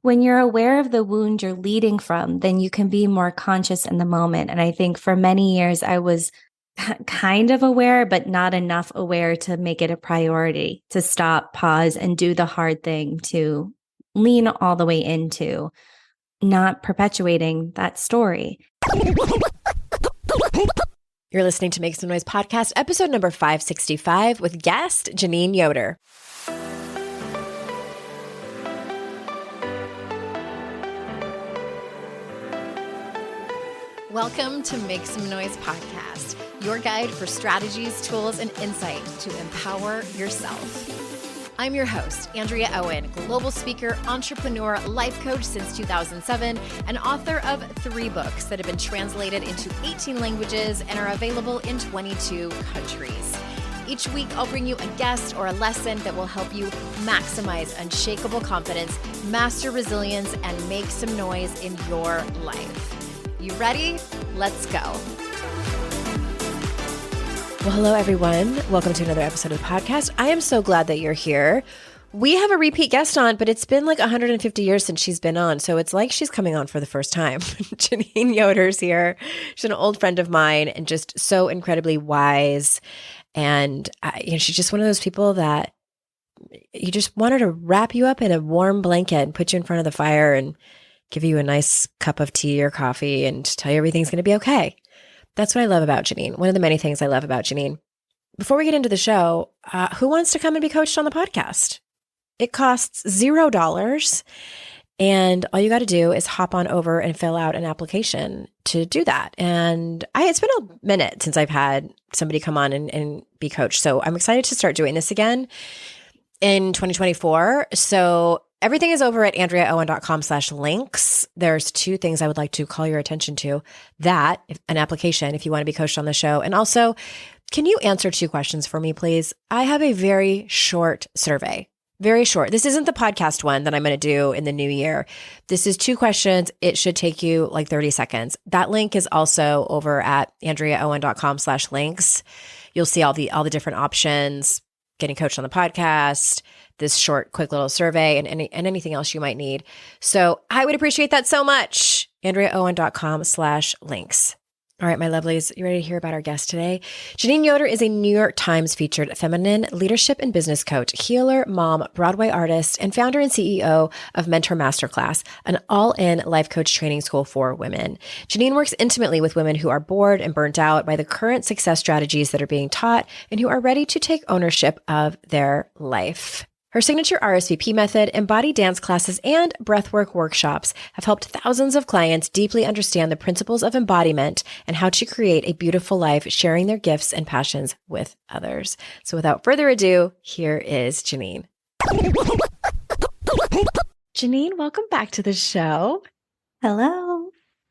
when you're aware of the wound you're leading from, then you can be more conscious in the moment. And I think for many years, I was kind of aware, but not enough aware to make it a priority to stop, pause, and do the hard thing to lean all the way into not perpetuating that story. You're listening to Make Some Noise podcast, episode number 565 with guest Jeannine Yoder. Welcome to Make Some Noise podcast, your guide for strategies, tools, and insight to empower yourself. I'm your host, Andrea Owen, global speaker, entrepreneur, life coach since 2007, and author of 3 books that have been translated into 18 languages and are available in 22 countries. Each week, I'll bring you a guest or a lesson that will help you maximize unshakable confidence, master resilience, and make some noise in your life. You ready? Let's go. Well, hello, everyone. Welcome to another episode of the podcast. I am so glad that you're here. We have a repeat guest on, but it's been like 150 years since she's been on. So it's like she's coming on for the first time. Jeannine Yoder's here. She's an old friend of mine and just so incredibly wise. And she's just one of those people that you just want her to wrap you up in a warm blanket and put you in front of the fire and give you a nice cup of tea or coffee and tell you everything's going to be okay. That's what I love about Jeannine. One of the many things I love about Jeannine. Before we get into the show, who wants to come and be coached on the podcast? It costs $0. And all you got to do is hop on over and fill out an application to do that. And it's been a minute since I've had somebody come on and be coached. So I'm excited to start doing this again in 2024. So everything is over at andreaowen.com/links. There's 2 things I would like to call your attention to. That, an application if you want to be coached on the show. And also, can you answer 2 questions for me, please? I have a very short survey. Very short. This isn't the podcast one that I'm going to do in the new year. This is 2 questions. It should take you like 30 seconds. That link is also over at andreaowen.com/links. You'll see all the different options, getting coached on the podcast, this short, quick little survey, and anything else you might need. So I would appreciate that so much. andreaowen.com/links. All right, my lovelies, you ready to hear about our guest today? Jeannine Yoder is a New York Times featured feminine leadership and business coach, healer, mom, Broadway artist, and founder and CEO of Mentor Masterclass, an all-in life coach training school for women. Jeannine works intimately with women who are bored and burnt out by the current success strategies that are being taught and who are ready to take ownership of their life. Her signature RSVP method, embodied dance classes, and breathwork workshops have helped thousands of clients deeply understand the principles of embodiment and how to create a beautiful life, sharing their gifts and passions with others. So without further ado, here is Jeannine. Jeannine, welcome back to the show. Hello.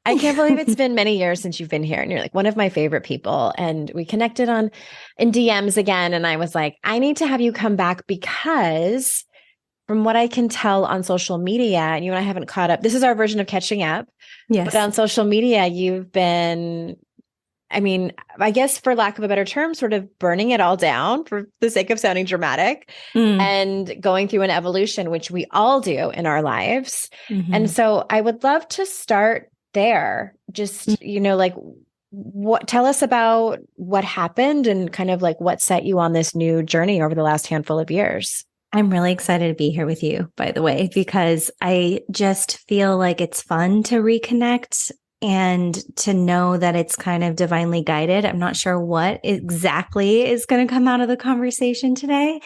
I can't believe it's been many years since you've been here, and you're like one of my favorite people. And we connected in DMs again. And I was like, I need to have you come back because from what I can tell on social media, and you and I haven't caught up, this is our version of catching up. Yes. But on social media, you've been, I guess for lack of a better term, sort of burning it all down for the sake of sounding dramatic and going through an evolution, which we all do in our lives. Mm-hmm. And so I would love to start there. Just, tell us about what happened and kind of like what set you on this new journey over the last handful of years. I'm really excited to be here with you, by the way, because I just feel like it's fun to reconnect and to know that it's kind of divinely guided. I'm not sure what exactly is going to come out of the conversation today,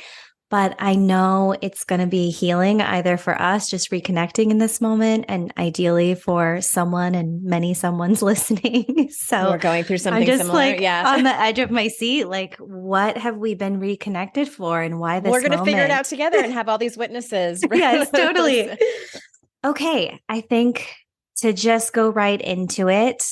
but I know it's going to be healing either for us just reconnecting in this moment and ideally for someone and many someone's listening. So we're going through something I'm just similar. Like yeah. on the edge of my seat, like what have we been reconnected for and why this We're going to figure it moment? out together and have all these witnesses. Yes, totally. Okay. I think to just go right into it,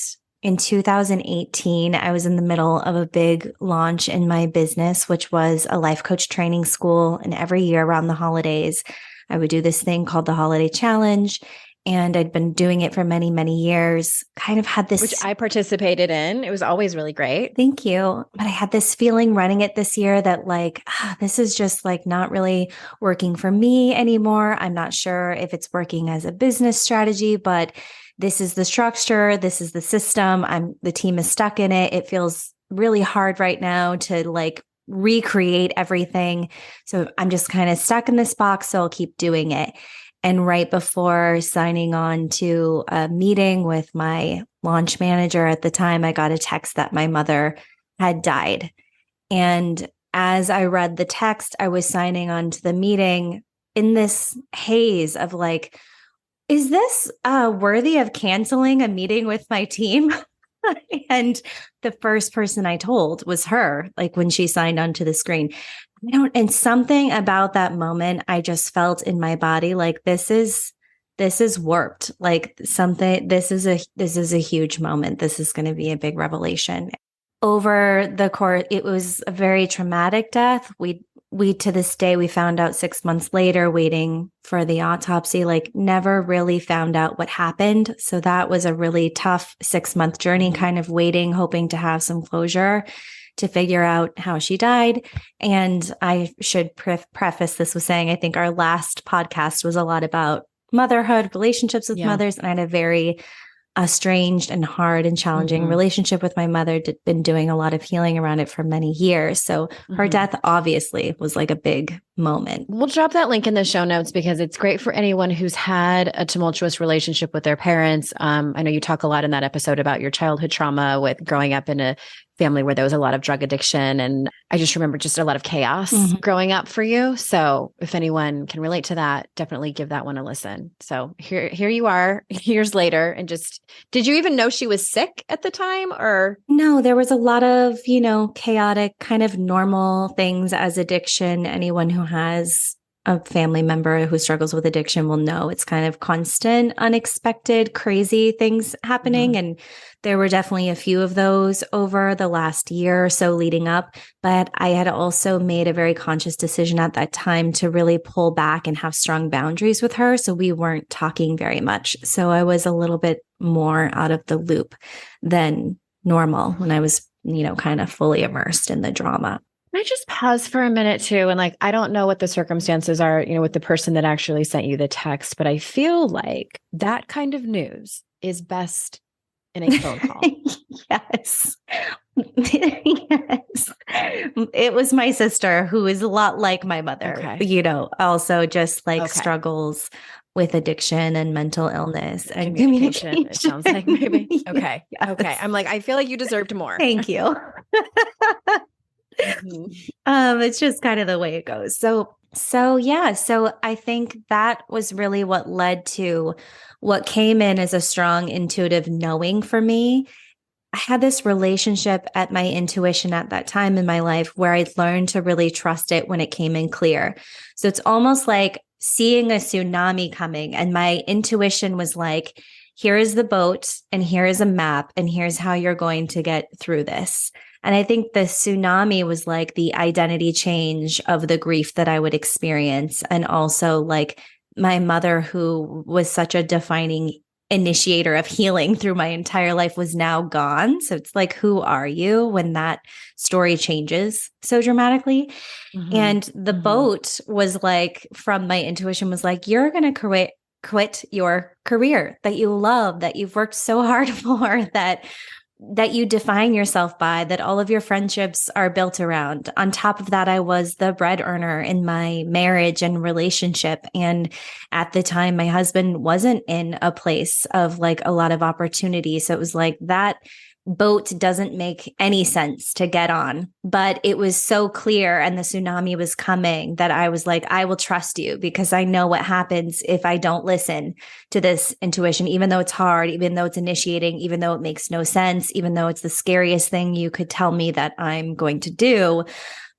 in 2018, I was in the middle of a big launch in my business, which was a life coach training school. And every year around the holidays, I would do this thing called the Holiday Challenge. and I'd been doing it for many, many years. Kind of had this, which I participated in. It was always really great. Thank you. But I had this feeling running it this year that like, this is just like not really working for me anymore. I'm not sure if it's working as a business strategy, but this is the structure. This is the system. The team is stuck in it. It feels really hard right now to like recreate everything. So I'm just kind of stuck in this box. So I'll keep doing it. And right before signing on to a meeting with my launch manager at the time, I got a text that my mother had died. And as I read the text, I was signing on to the meeting in this haze of like, is this worthy of canceling a meeting with my team? And the first person I told was her, like when she signed onto the screen. And something about that moment, I just felt in my body, like this is warped. Like something, this is a huge moment. This is going to be a big revelation. Over the course, it was a very traumatic death. We to this day, we found out 6 months later, waiting for the autopsy, like never really found out what happened. So that was a really tough 6-month journey, kind of waiting, hoping to have some closure to figure out how she died. And I should preface this with saying, I think our last podcast was a lot about motherhood, relationships with mothers. And I had a very estranged and hard and challenging relationship with my mother. Been doing a lot of healing around it for many years. So her death obviously was like a big moment. We'll drop that link in the show notes because it's great for anyone who's had a tumultuous relationship with their parents. I know you talk a lot in that episode about your childhood trauma with growing up in a family where there was a lot of drug addiction. And I just remember just a lot of chaos growing up for you. So if anyone can relate to that, definitely give that one a listen. So here you are years later. And just, did you even know she was sick at the time or? No, there was a lot of, chaotic kind of normal things as addiction. Anyone who has a family member who struggles with addiction will know it's kind of constant, unexpected, crazy things happening. And there were definitely a few of those over the last year or so leading up. But I had also made a very conscious decision at that time to really pull back and have strong boundaries with her. So we weren't talking very much. So I was a little bit more out of the loop than normal when I was, kind of fully immersed in the drama. Can I just pause for a minute too? And like, I don't know what the circumstances are, with the person that actually sent you the text, but I feel like that kind of news is best in a phone call. Yes. Yes. It was my sister who is a lot like my mother, also just like struggles with addiction and mental illness and communication. It sounds like maybe. Okay. Yes. Okay. I'm like, I feel like you deserved more. Thank you. It's just kind of the way it goes. So I think that was really what led to what came in as a strong intuitive knowing for me. I had this relationship at my intuition at that time in my life where I learned to really trust it when it came in clear. So it's almost like seeing a tsunami coming, and my intuition was like, here is the boat and here is a map and here's how you're going to get through this. And I think the tsunami was like the identity change of the grief that I would experience. And also like my mother, who was such a defining initiator of healing through my entire life, was now gone. So it's like, who are you when that story changes so dramatically? And the boat was like, from my intuition was like, you're going to quit your career that you love, that you've worked so hard for, that you define yourself by, that all of your friendships are built around. On top of that, I was the bread earner in my marriage and relationship. And at the time, my husband wasn't in a place of like a lot of opportunity. So it was like that boat doesn't make any sense to get on, but it was so clear and the tsunami was coming that I was like, I will trust you because I know what happens if I don't listen to this intuition, even though it's hard, even though it's initiating, even though it makes no sense, even though it's the scariest thing you could tell me that I'm going to do.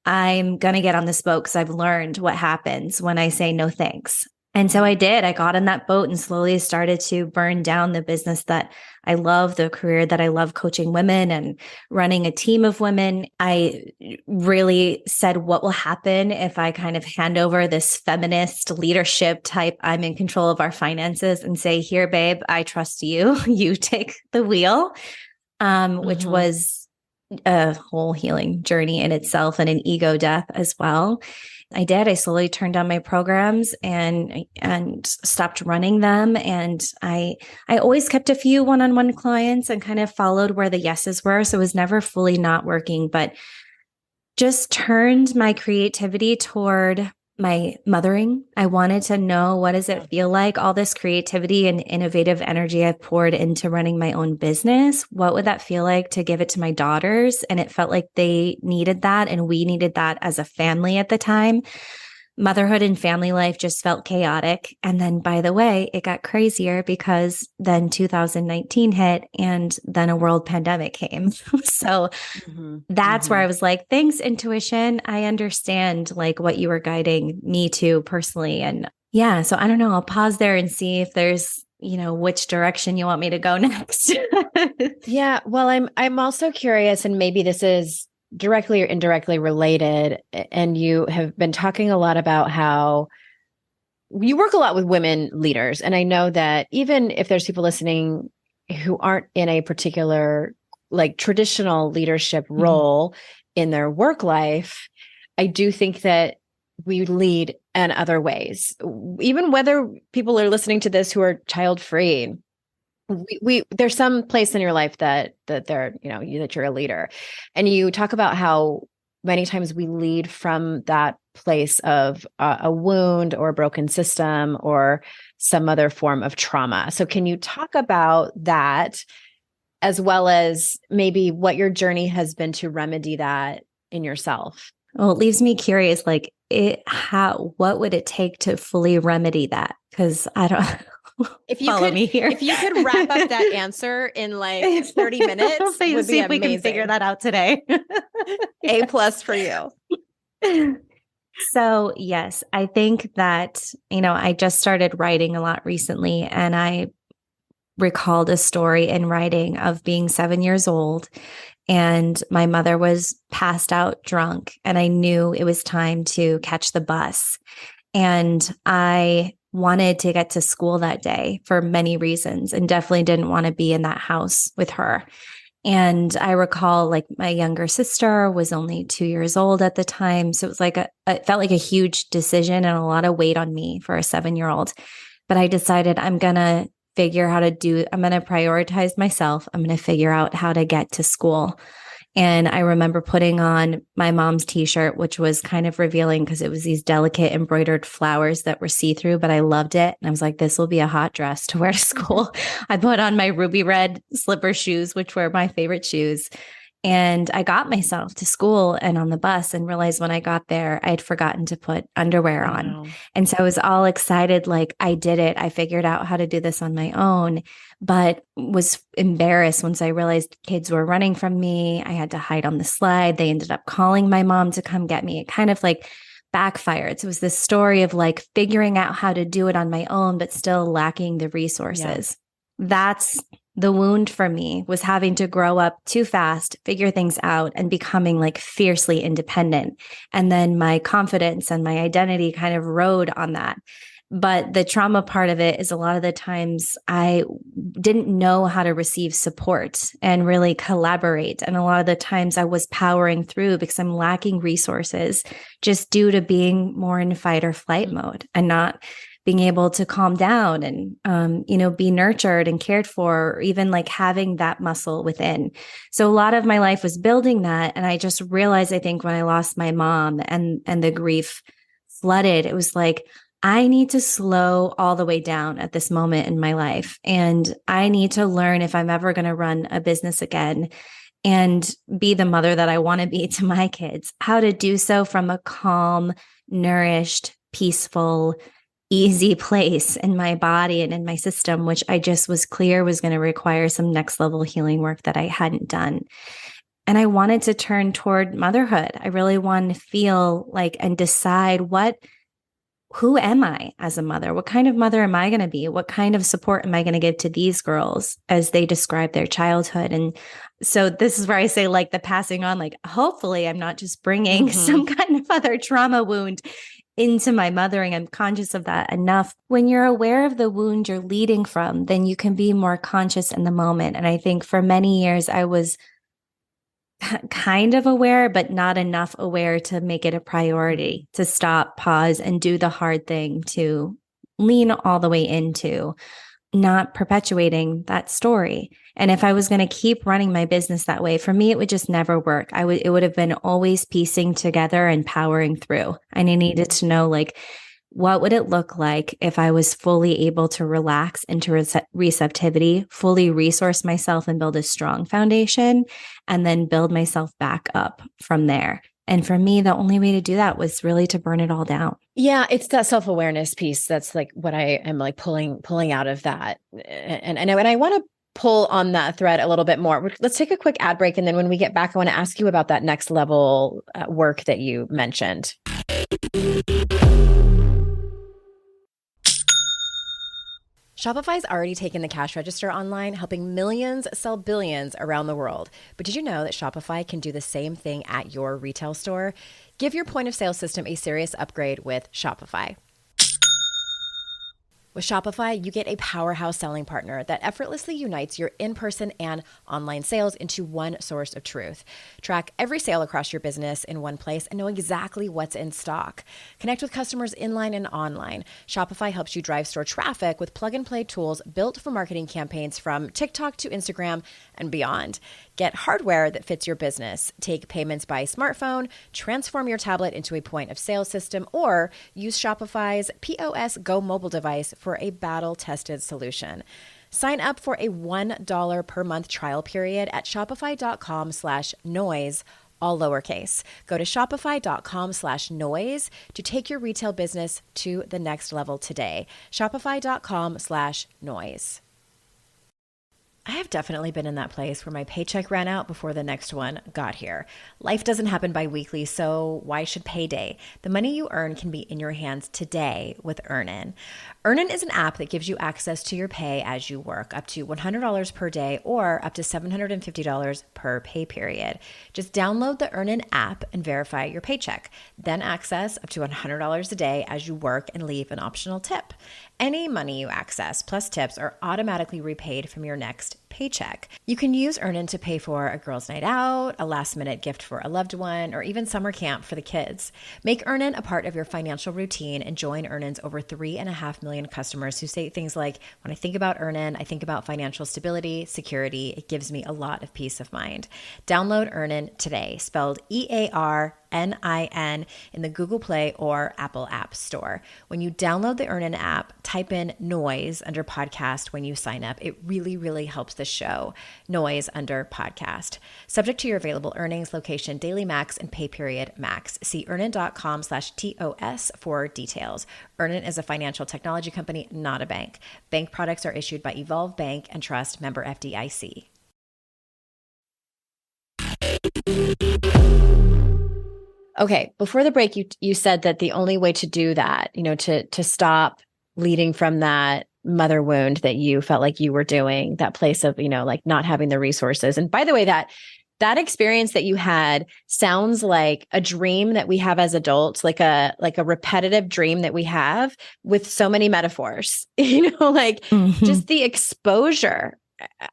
I'm going to get on this boat because I've learned what happens when I say no thanks. And so I did. I got in that boat and slowly started to burn down the business that I love, the career that I love, coaching women and running a team of women. I really said, what will happen if I kind of hand over this feminist leadership type, I'm in control of our finances, and say, here, babe, I trust you. You take the wheel, which was a whole healing journey in itself and an ego death as well. I did. I slowly turned down my programs and stopped running them. And I always kept a few one-on-one clients and kind of followed where the yeses were. So it was never fully not working, but just turned my creativity toward my mothering. I wanted to know, what does it feel like? All this creativity and innovative energy I've poured into running my own business. What would that feel like to give it to my daughters? And it felt like they needed that. And we needed that as a family at the time. Motherhood and family life just felt chaotic. And then, by the way, it got crazier because then 2019 hit and then a world pandemic came. So that's where I was like, thanks, intuition. I understand like what you were guiding me to personally. And yeah, so I don't know. I'll pause there and see if there's, which direction you want me to go next. Yeah. Well, I'm also curious, and maybe this is directly or indirectly related. And you have been talking a lot about how you work a lot with women leaders. And I know that even if there's people listening who aren't in a particular like traditional leadership role in their work life, I do think that we lead in other ways. Even whether people are listening to this who are child-free, there's some place in your life that they're, that you're a leader. And you talk about how many times we lead from that place of a wound or a broken system or some other form of trauma. So can you talk about that, as well as maybe what your journey has been to remedy that in yourself? Well, it leaves me curious, like what would it take to fully remedy that? Because I don't if you follow could, me here. If you could wrap up that answer in like 30 minutes, would see be if amazing. We can figure that out today. A+ for you. So yes, I think that, I just started writing a lot recently, and I recalled a story in writing of being 7 years old, and my mother was passed out drunk, and I knew it was time to catch the bus. And I wanted to get to school that day for many reasons, and definitely didn't want to be in that house with her. And I recall like my younger sister was only 2 years old at the time. So it was like it felt like a huge decision and a lot of weight on me for a 7-year-old. But I decided I'm going to prioritize myself. I'm going to figure out how to get to school. And I remember putting on my mom's t-shirt, which was kind of revealing because it was these delicate embroidered flowers that were see-through, but I loved it. And I was like, this will be a hot dress to wear to school. I put on my ruby red slipper shoes, which were my favorite shoes. And I got myself to school and on the bus, and realized when I got there, I had forgotten to put underwear on. And so I was all excited, like I did it. I figured out how to do this on my own, but was embarrassed once I realized kids were running from me. I had to hide on the slide. They ended up calling my mom to come get me. It kind of like backfired. So it was this story of like figuring out how to do it on my own, but still lacking the resources. Yeah. That's the wound for me, was having to grow up too fast, figure things out, and becoming like fiercely independent. And then my confidence and my identity kind of rode on that. But the trauma part of it is a lot of the times I didn't know how to receive support and really collaborate. And a lot of the times I was powering through because I'm lacking resources just due to being more in fight or flight mode and not being able to calm down and, be nurtured and cared for, or even like having that muscle within. So a lot of my life was building that. And I just realized, I think when I lost my mom and the grief flooded, it was like, I need to slow all the way down at this moment in my life. And I need to learn, if I'm ever going to run a business again and be the mother that I want to be to my kids, how to do so from a calm, nourished, peaceful, easy place in my body and in my system, which I just was clear was going to require some next level healing work that I hadn't done. And I wanted to turn toward motherhood. I really wanted to feel like and decide who am I as a mother? What kind of mother am I going to be? What kind of support am I going to give to these girls as they describe their childhood? And so this is where I say, like, the passing on, like, hopefully I'm not just bringing some kind of other trauma wound into my mothering. I'm conscious of that enough. When you're aware of the wound you're leading from, then you can be more conscious in the moment. And I think for many years, I was kind of aware, but not enough aware to make it a priority, to stop, pause, and do the hard thing, to lean all the way into not perpetuating that story. And if I was going to keep running my business that way, for me, it would just never work. It would have been always piecing together and powering through. And I needed to know, like, what would it look like if I was fully able to relax into receptivity, fully resource myself and build a strong foundation, and then build myself back up from there. And for me, the only way to do that was really to burn it all down. Yeah, it's that self-awareness piece. That's like what I am like pulling out of that. And I want to pull on that thread a little bit more. Let's take a quick ad break. And then when we get back, I want to ask you about that next level work that you mentioned. Shopify's already taken the cash register online, helping millions sell billions around the world. But did you know that Shopify can do the same thing at your retail store? Give your point of sale system a serious upgrade with Shopify. With Shopify, you get a powerhouse selling partner that effortlessly unites your in-person and online sales into one source of truth. Track every sale across your business in one place and know exactly what's in stock. Connect with customers inline and online. Shopify helps you drive store traffic with plug-and-play tools built for marketing campaigns from TikTok to Instagram and beyond. Get hardware that fits your business. Take payments by smartphone, transform your tablet into a point of sale system, or use Shopify's POS Go mobile device for a battle-tested solution. Sign up for a $1 per month trial period at shopify.com/noise, all lowercase. Go to shopify.com/noise to take your retail business to the next level today. Shopify.com/noise. I have definitely been in that place where my paycheck ran out before the next one got here. Life doesn't happen bi-weekly, so why should payday? The money you earn can be in your hands today with Earnin. Earnin is an app that gives you access to your pay as you work, up to $100 per day or up to $750 per pay period. Just download the Earnin app and verify your paycheck. Then access up to $100 a day as you work and leave an optional tip. Any money you access plus tips are automatically repaid from your next paycheck. You can use Earnin to pay for a girls' night out, a last-minute gift for a loved one, or even summer camp for the kids. Make Earnin a part of your financial routine and join Earnin's over 3.5 million customers who say things like, when I think about Earnin, I think about financial stability, security. It gives me a lot of peace of mind. Download Earnin today, spelled EARNIN, in the Google Play or Apple App Store. When you download the Earnin app, type in noise under podcast when you sign up. It really, really helps the show. Noise under podcast. Subject to your available earnings, location, daily max, and pay period max. See earnin.com/TOS for details. Earnin is a financial technology company, not a bank. Bank products are issued by Evolve Bank and Trust, member FDIC. Okay, before the break, you said that the only way to do that, to stop leading from that mother wound that you felt like you were doing, that place of, like not having the resources. And by the way, that experience that you had sounds like a dream that we have as adults, like a repetitive dream that we have with so many metaphors, just the exposure.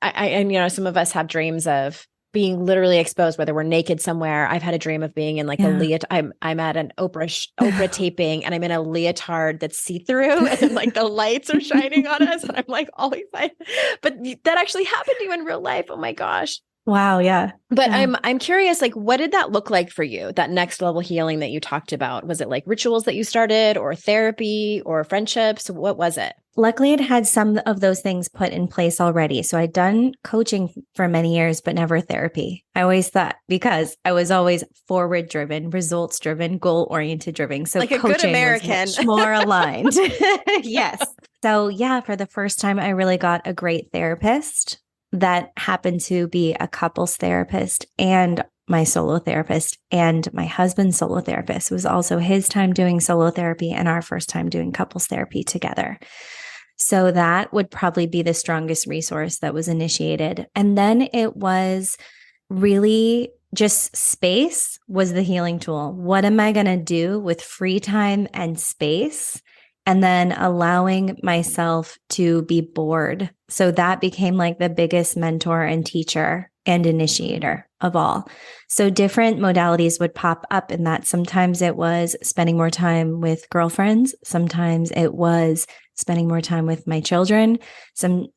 Some of us have dreams of being literally exposed, whether we're naked somewhere. I've had a dream of being in like a leotard. I'm at an Oprah taping and I'm in a leotard that's see-through and like the lights are shining on us. And I'm like all excited, but that actually happened to you in real life. Oh my gosh. Wow. Yeah. But yeah. I'm curious, like, what did that look like for you? That next level healing that you talked about? Was it like rituals that you started or therapy or friendships? What was it? Luckily, it had some of those things put in place already. So I'd done coaching for many years, but never therapy. I always thought, because I was always forward driven, results driven, goal oriented driven. So like a good American, was much more aligned. Yes. So yeah, for the first time, I really got a great therapist that happened to be a couples therapist. And my solo therapist and my husband's solo therapist. It was also his time doing solo therapy and our first time doing couples therapy together. So that would probably be the strongest resource that was initiated. And then it was really just space was the healing tool. What am I going to do with free time and space? And then allowing myself to be bored. So that became like the biggest mentor and teacher and initiator of all. So different modalities would pop up in that. Sometimes it was spending more time with girlfriends. Sometimes it was spending more time with my children.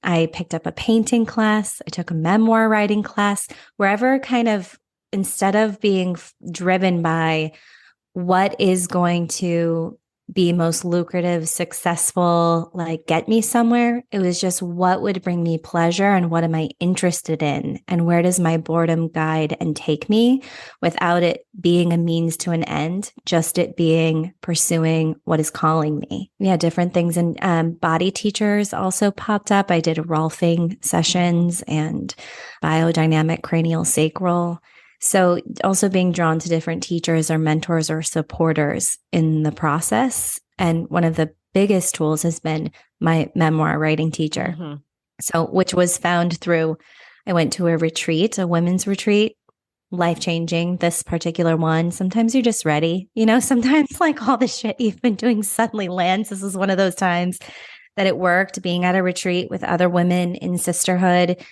I picked up a painting class. I took a memoir writing class, wherever kind of, instead of being driven by what is going to be most lucrative, successful, like get me somewhere. It was just what would bring me pleasure and what am I interested in and where does my boredom guide and take me without it being a means to an end, just it being pursuing what is calling me. Yeah, different things. And body teachers also popped up. I did Rolfing sessions and biodynamic cranial sacral. So also being drawn to different teachers or mentors or supporters in the process. And one of the biggest tools has been my memoir writing teacher. Mm-hmm. So, which was found through, I went to a retreat, a women's retreat, life-changing, this particular one. Sometimes you're just ready, sometimes like all the shit you've been doing suddenly lands. This is one of those times that it worked, being at a retreat with other women in sisterhood.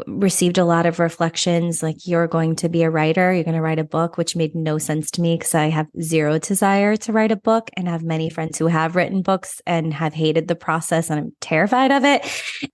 Received a lot of reflections like you're going to be a writer, you're going to write a book, which made no sense to me because I have zero desire to write a book and have many friends who have written books and have hated the process and I'm terrified of it.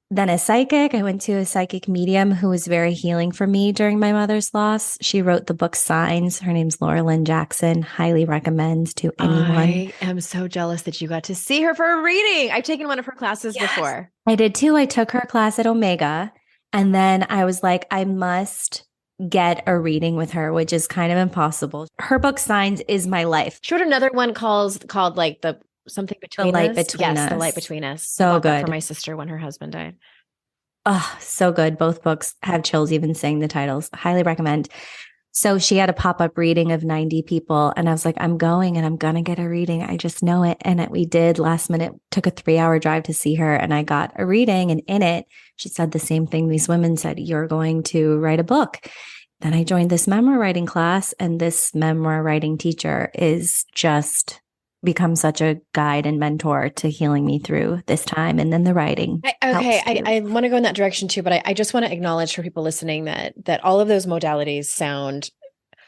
Then a psychic, I went to a psychic medium who was very healing for me during my mother's loss. She wrote the book Signs. Her name's Laura Lynn Jackson. Highly recommend to anyone. I am so jealous that you got to see her for a reading. I've taken one of her classes before. I did too. I took her class at Omega. And then I was like, I must get a reading with her, which is kind of impossible. Her book Signs is my life. She wrote another one called like the something between the light us. Between us. The light between us. So good. For my sister when her husband died. Oh, so good. Both books have chills even saying the titles. Highly recommend. So she had a pop-up reading of 90 people. And I was like, I'm going and I'm going to get a reading. I just know it. And we did last minute, took a 3-hour drive to see her. And I got a reading. And in it, she said the same thing these women said, you're going to write a book. Then I joined this memoir writing class. And this memoir writing teacher is just become such a guide and mentor to healing me through this time. And then the writing. I want to go in that direction too, but I just want to acknowledge for people listening that all of those modalities sound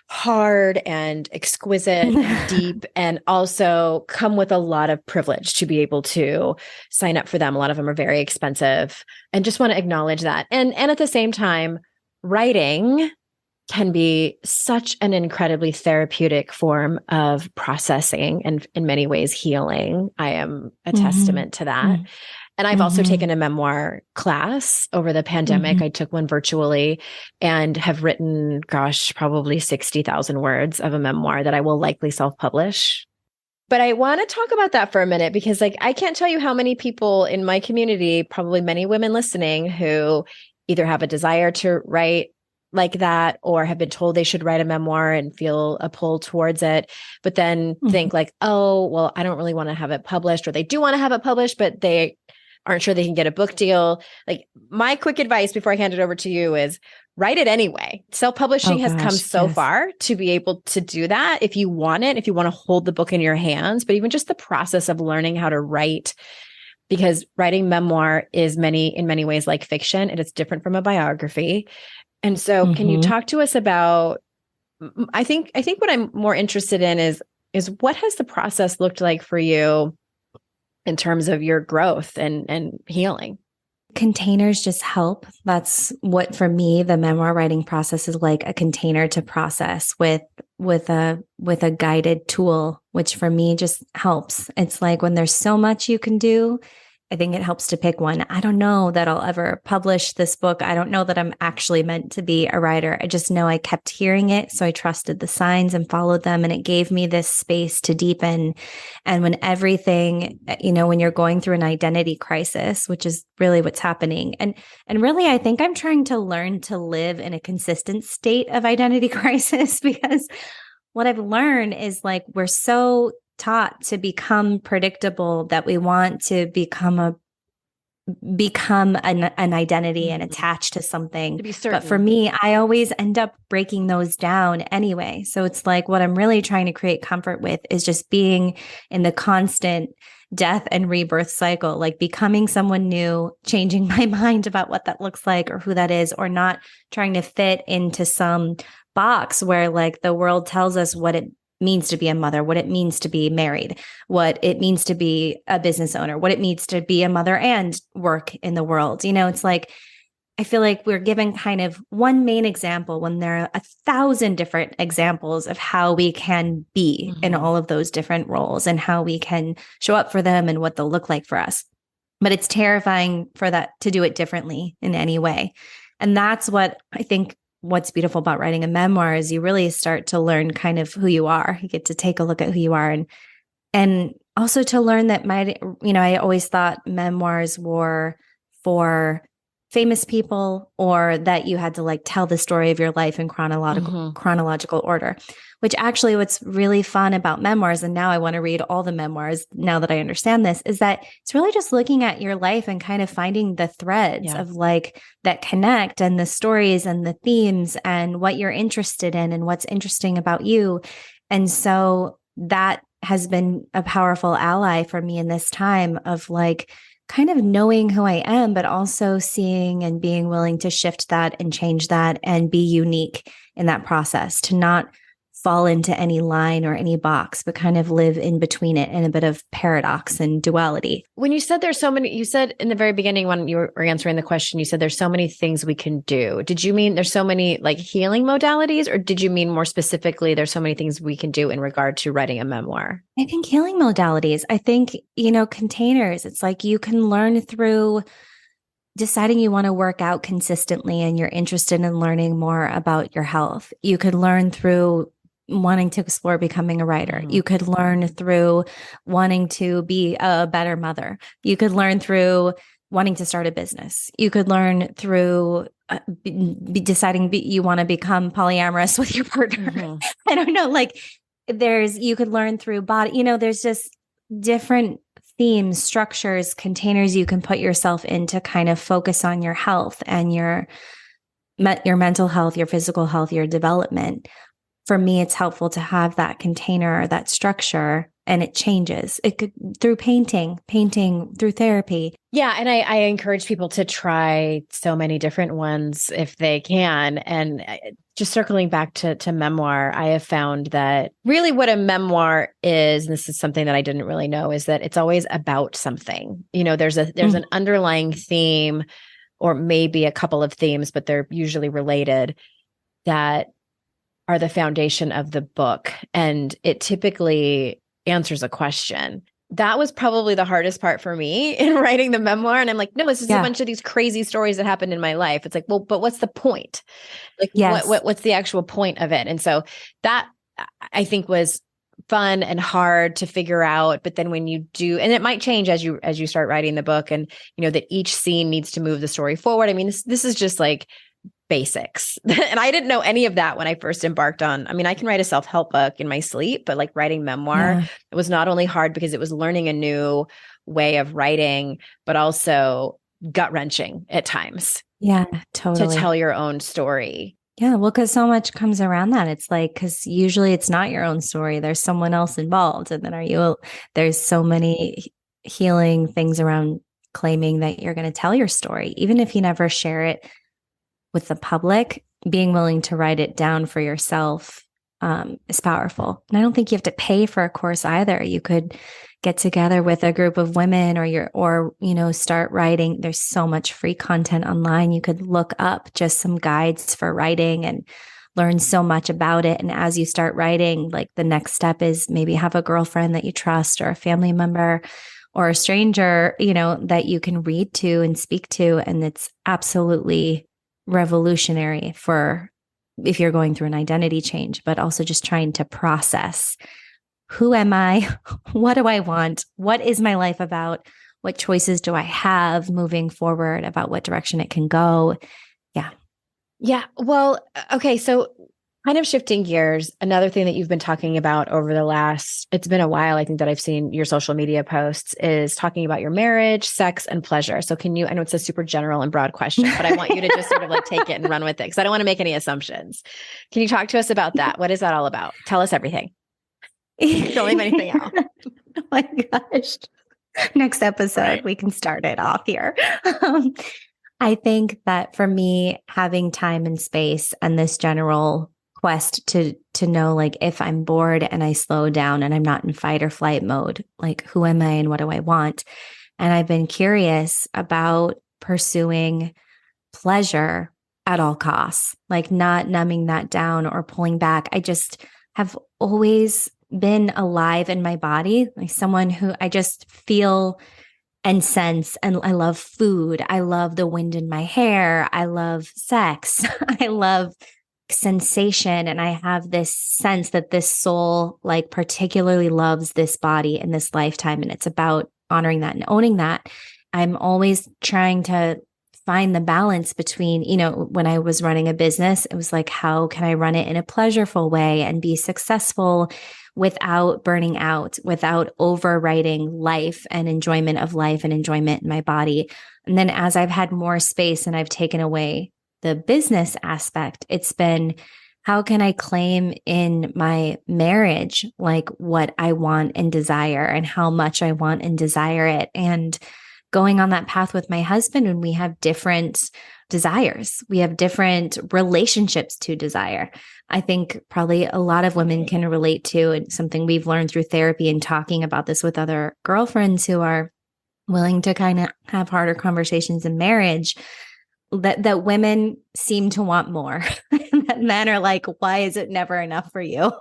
hard and exquisite and deep and also come with a lot of privilege to be able to sign up for them. A lot of them are very expensive and just want to acknowledge that. And at the same time, writing can be such an incredibly therapeutic form of processing and in many ways healing. I am a testament to that. Mm-hmm. And I've also taken a memoir class over the pandemic. I took one virtually and have written, probably 60,000 words of a memoir that I will likely self-publish. But I want to talk about that for a minute because I can't tell you how many people in my community, probably many women listening who either have a desire to write like that or have been told they should write a memoir and feel a pull towards it, but then think like, oh, well, I don't really want to have it published, or they do want to have it published, but they aren't sure they can get a book deal. Like my quick advice before I hand it over to you is write it anyway. Self-publishing has come so far to be able to do that if you want it, if you want to hold the book in your hands, but even just the process of learning how to write, because writing memoir is in many ways like fiction and it's different from a biography. And so can you talk to us about, I think what I'm more interested in is what has the process looked like for you in terms of your growth and healing? Containers just help. That's what, for me, the memoir writing process is like a container to process with a guided tool, which for me just helps. It's like when there's so much you can do I think it helps to pick one. I don't know that I'll ever publish this book. I don't know that I'm actually meant to be a writer. I just know I kept hearing it. So I trusted the signs and followed them. And it gave me this space to deepen. And when everything, when you're going through an identity crisis, which is really what's happening. And really, I think I'm trying to learn to live in a consistent state of identity crisis, because what I've learned is like, we're so taught to become predictable that we want to become an identity and attached to something. To be certain. But for me, I always end up breaking those down anyway. So it's like what I'm really trying to create comfort with is just being in the constant death and rebirth cycle, like becoming someone new, changing my mind about what that looks like or who that is, or not trying to fit into some box where like the world tells us what it means to be a mother, what it means to be married, what it means to be a business owner, what it means to be a mother and work in the world. It's like, I feel like we're given kind of one main example when there are 1,000 different examples of how we can be in all of those different roles and how we can show up for them and what they'll look like for us. But it's terrifying for that to do it differently in any way. And that's what I think what's beautiful about writing a memoir is you really start to learn kind of who you are. You get to take a look at who you are and also to learn that I always thought memoirs were for famous people, or that you had to like tell the story of your life in chronological order, which actually what's really fun about memoirs, and now I want to read all the memoirs now that I understand this, is that it's really just looking at your life and kind of finding the threads of like that connect and the stories and the themes and what you're interested in and what's interesting about you. And so that has been a powerful ally for me in this time of like kind of knowing who I am, but also seeing and being willing to shift that and change that and be unique in that process, to not fall into any line or any box, but kind of live in between it in a bit of paradox and duality. When you said there's so many, you said in the very beginning when you were answering the question, you said there's so many things we can do. Did you mean there's so many like healing modalities, or did you mean more specifically there's so many things we can do in regard to writing a memoir? I think healing modalities. I think, containers. It's like you can learn through deciding you want to work out consistently and you're interested in learning more about your health. You could learn through wanting to explore becoming a writer. You could learn through wanting to be a better mother. You could learn through wanting to start a business. You could learn through deciding you want to become polyamorous with your partner. I don't know. Like you could learn through body, there's just different themes, structures, containers you can put yourself in to kind of focus on your health and your mental health, your physical health, your development. For me, it's helpful to have that container or that structure, and it changes. It could through painting through therapy. Yeah. And I encourage people to try so many different ones if they can. And just circling back to memoir, I have found that really what a memoir is, and this is something that I didn't really know, is that it's always about something. There's an underlying theme, or maybe a couple of themes, but they're usually related, that are the foundation of the book. And it typically answers a question. That was probably the hardest part for me in writing the memoir. And I'm like, no, this is a bunch of these crazy stories that happened in my life. It's like, well, but what's the point? Like, what's the actual point of it? And so that I think was fun and hard to figure out. But then when you do, and it might change as you start writing the book, and that each scene needs to move the story forward. I mean, this is just like basics. And I didn't know any of that when I first embarked on, I can write a self-help book in my sleep, but like writing memoir, it was not only hard because it was learning a new way of writing, but also gut-wrenching at times. Yeah, totally. To tell your own story. Yeah, well, because so much comes around that. It's like, because usually it's not your own story. There's someone else involved. And then there's so many healing things around claiming that you're going to tell your story, even if you never share it with the public. Being willing to write it down for yourself is powerful. And I don't think you have to pay for a course either. You could get together with a group of women or start writing. There's so much free content online. You could look up just some guides for writing and learn so much about it. And as you start writing, like the next step is maybe have a girlfriend that you trust or a family member or a stranger, that you can read to and speak to. And it's absolutely revolutionary for if you're going through an identity change, but also just trying to process, who am I? What do I want? What is my life about? What choices do I have moving forward about what direction it can go? Yeah. Yeah. Well, okay. So kind of shifting gears, another thing that you've been talking about over it's been a while, I think, that I've seen your social media posts, is talking about your marriage, sex, and pleasure. So I know it's a super general and broad question, but I want you to just sort of like take it and run with it, because I don't want to make any assumptions. Can you talk to us about that? What is that all about? Tell us everything. Don't leave anything out. Oh my gosh. Next episode, we can start it off here. I think that for me, having time and space and this general quest to know, like, if I'm bored and I slow down and I'm not in fight or flight mode, like, who am I and what do I want? And I've been curious about pursuing pleasure at all costs, like not numbing that down or pulling back. I just have always been alive in my body, like someone who I just feel and sense. And I love food. I love the wind in my hair. I love sex. I love sensation. And I have this sense that this soul, like, particularly loves this body in this lifetime. And it's about honoring that and owning that. I'm always trying to find the balance between, when I was running a business, it was like, how can I run it in a pleasureful way and be successful without burning out, without overwriting life and enjoyment of life and enjoyment in my body. And then as I've had more space and I've taken away the business aspect, it's been, how can I claim in my marriage, like, what I want and desire and how much I want and desire it? And going on that path with my husband, when we have different desires, we have different relationships to desire. I think probably a lot of women can relate to, and something we've learned through therapy and talking about this with other girlfriends who are willing to kind of have harder conversations in marriage, that women seem to want more. That men are like, why is it never enough for you?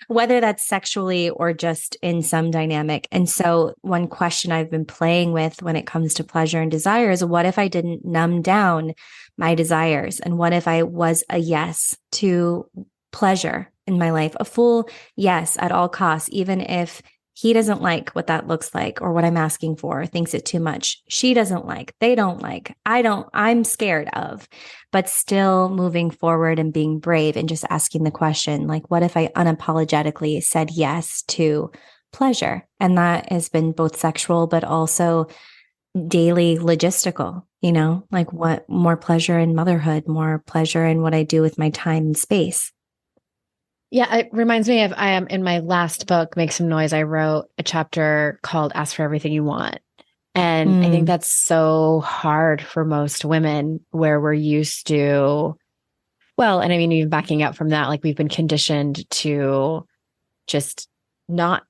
Whether that's sexually or just in some dynamic. And so one question I've been playing with when it comes to pleasure and desire is, what if I didn't numb down my desires? And what if I was a yes to pleasure in my life, a full yes at all costs, even if he doesn't like what that looks like or what I'm asking for, or thinks it too much. She doesn't like, they don't like, I'm scared of, but still moving forward and being brave and just asking the question, like, what if I unapologetically said yes to pleasure? And that has been both sexual, but also daily logistical, like what more pleasure in motherhood, more pleasure in what I do with my time and space. Yeah, it reminds me of, I am in my last book, Make Some Noise, I wrote a chapter called Ask for Everything You Want. And I think that's so hard for most women, where we're used to, well, and I mean, even backing up from that, like, we've been conditioned to just not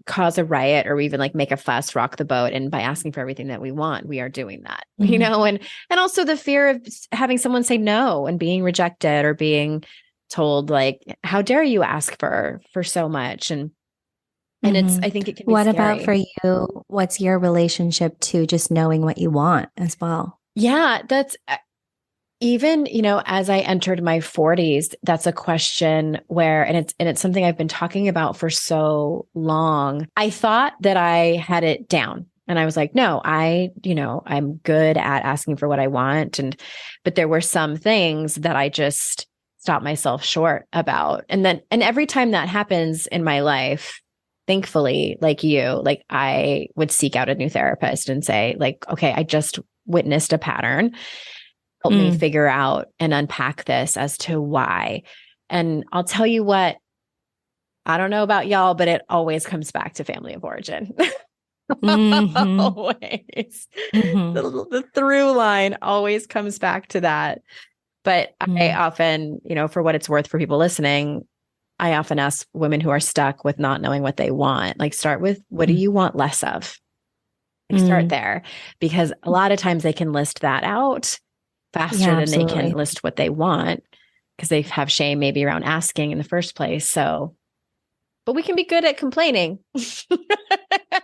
cause a riot or even like make a fuss, rock the boat. And by asking for everything that we want, we are doing that, and also the fear of having someone say no and being rejected, or being told, like, how dare you ask for so much? And I think it can be What scary. about for you? What's your relationship to just knowing what you want as well? Yeah, that's even, as I entered my 40s, that's a question where, and it's something I've been talking about for so long. I thought that I had it down. And I was like, no, I'm good at asking for what I want. But there were some things that I just stop myself short about. And every time that happens in my life, thankfully, like you, like, I would seek out a new therapist and say, like, okay, I just witnessed a pattern. Help me figure out and unpack this as to why. And I'll tell you what, I don't know about y'all, but it always comes back to family of origin. Always. The through line always comes back to that. But I often, for what it's worth for people listening, I often ask women who are stuck with not knowing what they want, like, start with, what do you want less of? Like, start there, because a lot of times they can list that out faster than they can list what they want, because they have shame maybe around asking in the first place. So, but we can be good at complaining.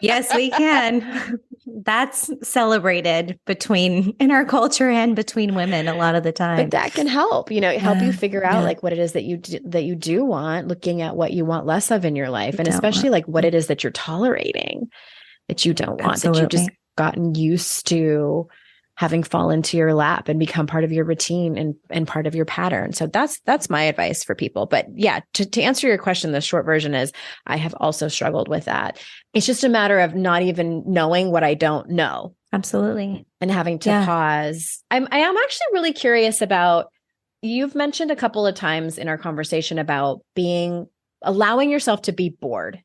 Yes, we can. That's celebrated in our culture and between women a lot of the time. But that can help, help you figure out like what it is that you do want, looking at what you want less of in your life. And especially like what it is that you're tolerating that you don't want, that you've just gotten used to having fall into your lap and become part of your routine and part of your pattern. So that's my advice for people. But yeah, to answer your question, the short version is I have also struggled with that. It's just a matter of not even knowing what I don't know. Absolutely. And having to pause. I am actually really curious about, you've mentioned a couple of times in our conversation about allowing yourself to be bored.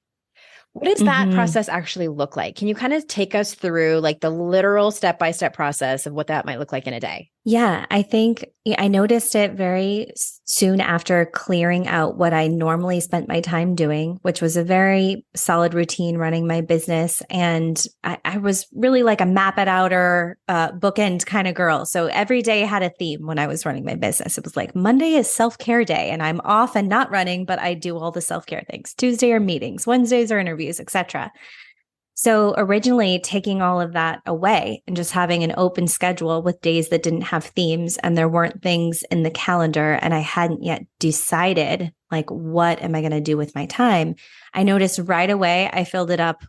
What does that process actually look like? Can you kind of take us through like the literal step-by-step process of what that might look like in a day? Yeah, I think I noticed it very soon after clearing out what I normally spent my time doing, which was a very solid routine running my business. And I was really like a map it out or bookend kind of girl. So every day had a theme when I was running my business. It was like Monday is self-care day and I'm off and not running, but I do all the self-care things. Tuesday are meetings, Wednesdays are interviews, etc. So originally taking all of that away and just having an open schedule with days that didn't have themes and there weren't things in the calendar and I hadn't yet decided like, what am I going to do with my time? I noticed right away, I filled it up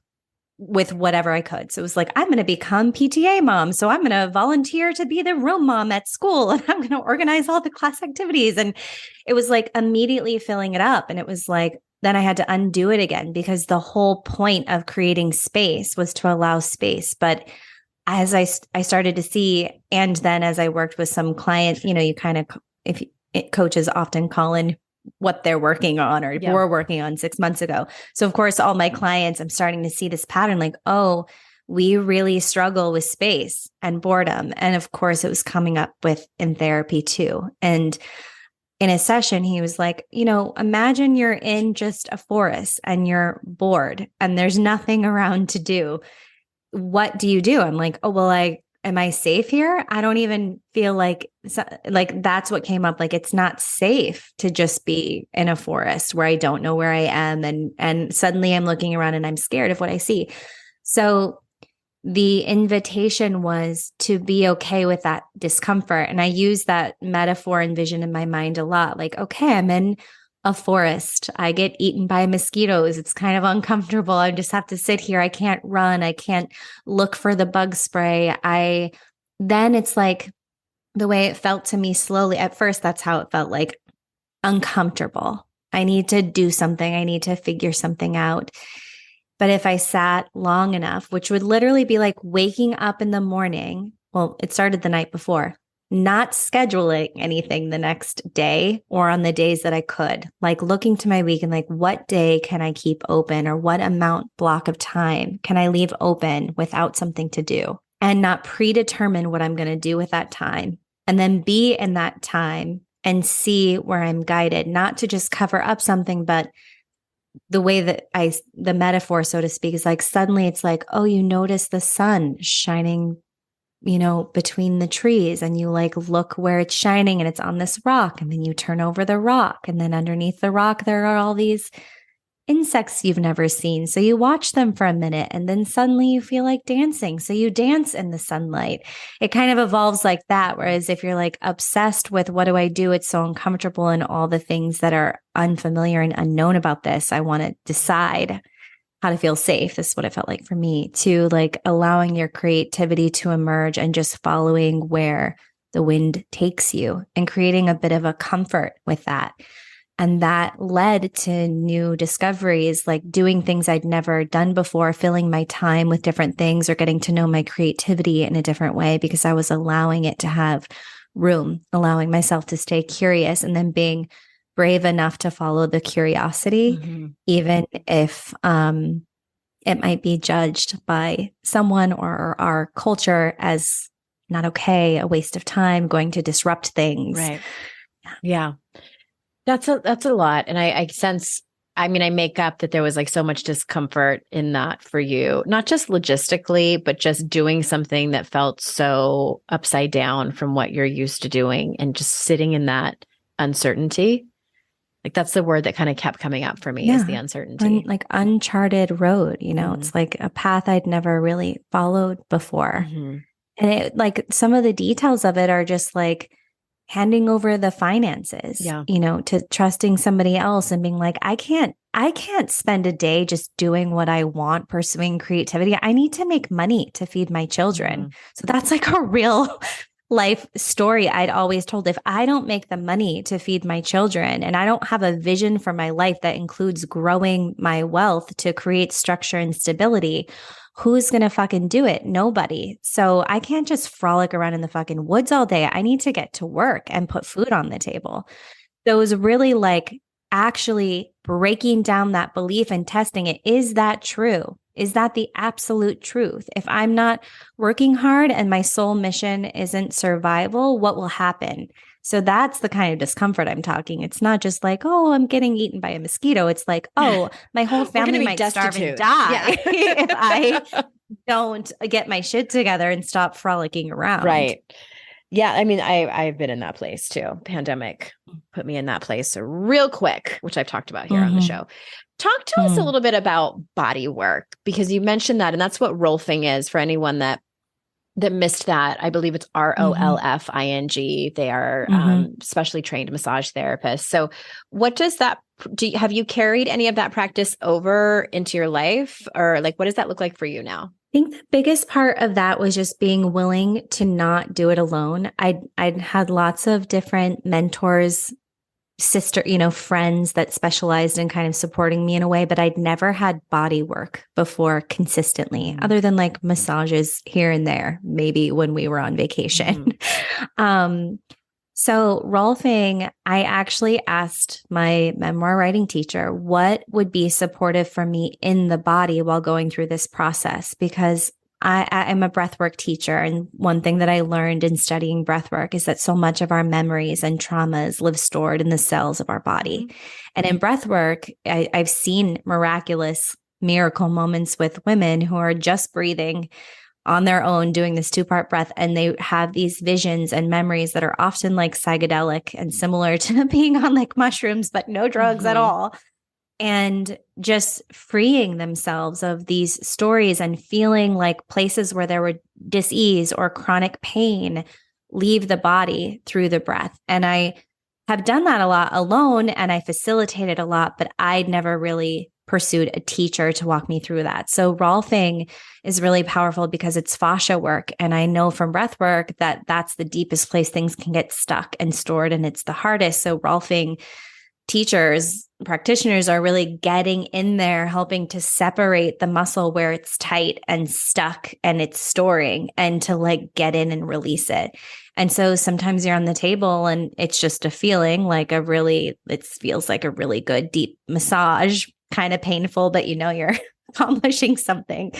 with whatever I could. So it was like, I'm going to become PTA mom. So I'm going to volunteer to be the room mom at school and I'm going to organize all the class activities. And it was like immediately filling it up. And it was like, then I had to undo it again because the whole point of creating space was to allow space. But as I started to see, and then as I worked with some clients, you kind of, coaches often call in what they're working on or were working on 6 months ago. So of course, all my clients, I'm starting to see this pattern like, oh, we really struggle with space and boredom. And of course, it was coming up in therapy too. And in a session, he was like, imagine you're in just a forest and you're bored and there's nothing around to do. What do you do? I'm like, oh, well, am I safe here? I don't even feel like that's what came up. Like, it's not safe to just be in a forest where I don't know where I am. And suddenly I'm looking around and I'm scared of what I see. So the invitation was to be okay with that discomfort. And I use that metaphor and vision in my mind a lot. Like, okay, I'm in a forest. I get eaten by mosquitoes. It's kind of uncomfortable. I just have to sit here. I can't run. I can't look for the bug spray. Then it's like the way it felt to me slowly. At first, that's how it felt, like uncomfortable. I need to do something. I need to figure something out. But if I sat long enough, which would literally be like waking up in the morning, well, it started the night before, not scheduling anything the next day or on the days that I could, like looking to my week and like, what day can I keep open or what block of time can I leave open without something to do and not predetermine what I'm going to do with that time and then be in that time and see where I'm guided, not to just cover up something, but the way that the metaphor, so to speak, is like suddenly it's like, oh, you notice the sun shining, between the trees and you like look where it's shining and it's on this rock. And then you turn over the rock and then underneath the rock, there are all these insects you've never seen. So you watch them for a minute and then suddenly you feel like dancing. So you dance in the sunlight. It kind of evolves like that. Whereas if you're like obsessed with what do I do? It's so uncomfortable and all the things that are unfamiliar and unknown about this. I want to decide how to feel safe. This is what it felt like for me, to like allowing your creativity to emerge and just following where the wind takes you and creating a bit of a comfort with that. And that led to new discoveries, like doing things I'd never done before, filling my time with different things or getting to know my creativity in a different way because I was allowing it to have room, allowing myself to stay curious and then being brave enough to follow the curiosity, even if it might be judged by someone or our culture as not okay, a waste of time, going to disrupt things. Right. Yeah. That's a lot. And I sense, I make up that there was like so much discomfort in that for you, not just logistically, but just doing something that felt so upside down from what you're used to doing and just sitting in that uncertainty. Like that's the word that kind of kept coming up for me is the uncertainty. Like uncharted road, Mm-hmm. it's like a path I'd never really followed before. Mm-hmm. And it like some of the details of it are just like handing over the finances, to trusting somebody else and being like, I can't spend a day just doing what I want, pursuing creativity. I need to make money to feed my children. Mm-hmm. So that's like a real life story I'd always told. If I don't make the money to feed my children and I don't have a vision for my life that includes growing my wealth to create structure and stability, who's going to fucking do it? Nobody. So I can't just frolic around in the fucking woods all day. I need to get to work and put food on the table. So it was really like actually breaking down that belief and testing it. Is that true? Is that the absolute truth? If I'm not working hard and my sole mission isn't survival, what will happen? So that's the kind of discomfort I'm talking. It's not just like, oh, I'm getting eaten by a mosquito. It's like, oh, my whole family might starve and die if I don't get my shit together and stop frolicking around. Right. Yeah. I mean, I've been in that place too. Pandemic put me in that place real quick, which I've talked about here on the show. Talk to us a little bit about body work, because you mentioned that, and that's what rolfing is for anyone that missed that. I believe it's ROLFING. They are specially trained massage therapists. So what does that, have you carried any of that practice over into your life, or like, what does that look like for you now? I think the biggest part of that was just being willing to not do it alone. I'd had lots of different mentors, friends that specialized in kind of supporting me in a way, but I'd never had body work before consistently, other than like massages here and there, maybe when we were on vacation. So rolfing, I actually asked my memoir writing teacher what would be supportive for me in the body while going through this process, because I'm a breathwork teacher. And one thing that I learned in studying breathwork is that so much of our memories and traumas live stored in the cells of our body. And in breathwork, I've seen miraculous miracle moments with women who are just breathing on their own, doing this 2-part breath. And they have these visions and memories that are often like psychedelic and similar to being on like mushrooms, but no drugs at all. And just freeing themselves of these stories and feeling like places where there were dis-ease or chronic pain leave the body through the breath. And I have done that a lot alone, and I facilitated a lot, but I'd never really pursued a teacher to walk me through that. So rolfing is really powerful because it's fascia work. And I know from breath work that that's the deepest place things can get stuck and stored, and it's the hardest. So rolfing teachers, practitioners are really getting in there, helping to separate the muscle where it's tight and stuck and it's storing, and to like get in and release it. And so sometimes you're on the table and it's just a feeling like it feels like a really good deep massage, kind of painful, but you're accomplishing something.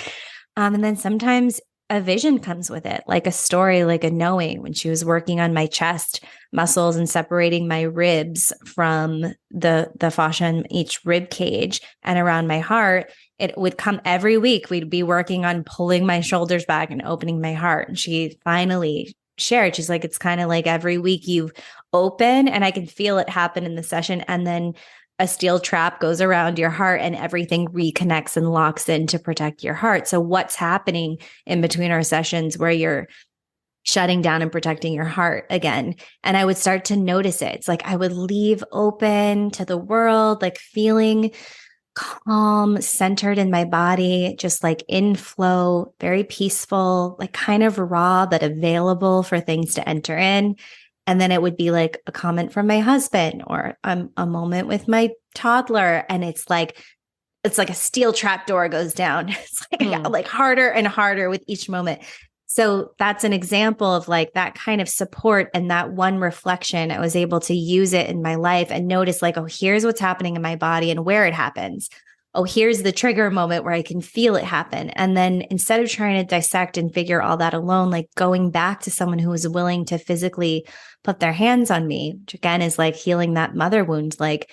And then sometimes a vision comes with it, like a story, like a knowing. When she was working on my chest muscles and separating my ribs from the fascia in each rib cage and around my heart, it would come every week. We'd be working on pulling my shoulders back and opening my heart. And she finally shared, she's like, it's kind of like every week you open and I can feel it happen in the session. And then a steel trap goes around your heart and everything reconnects and locks in to protect your heart. So what's happening in between our sessions where you're shutting down and protecting your heart again? And I would start to notice it. It's like I would leave open to the world, like feeling calm, centered in my body, just like in flow, very peaceful, like kind of raw, but available for things to enter in. And then it would be like a comment from my husband or a moment with my toddler. And it's like a steel trap door goes down. It's like harder and harder with each moment. So that's an example of like that kind of support and that one reflection. I was able to use it in my life and notice like, oh, here's what's happening in my body and where it happens. Oh, here's the trigger moment where I can feel it happen. And then instead of trying to dissect and figure all that alone, like going back to someone who was willing to physically put their hands on me, which again is like healing that mother wound. Like,